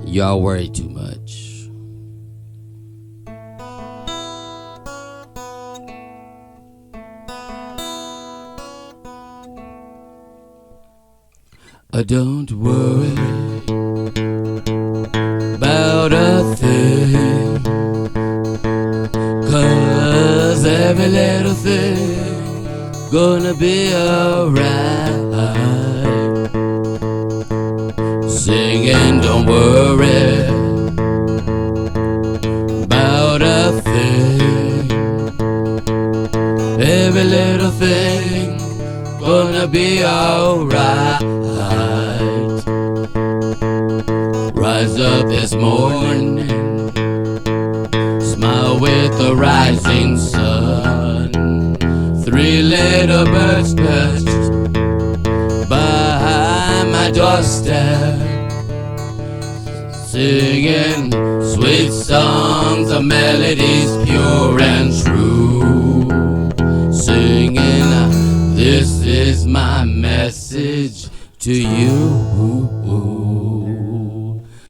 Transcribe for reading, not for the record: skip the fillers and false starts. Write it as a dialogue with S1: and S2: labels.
S1: Y'all worry too much. Don't worry about a thing, 'cause every little thing gonna be alright. Singing, don't worry about a thing. Every little thing gonna be alright. Rise up this morning, smile with the rising sun. Three little birds perched behind my doorstep, singing sweet songs of melodies pure and true. Singing, this is my message to you.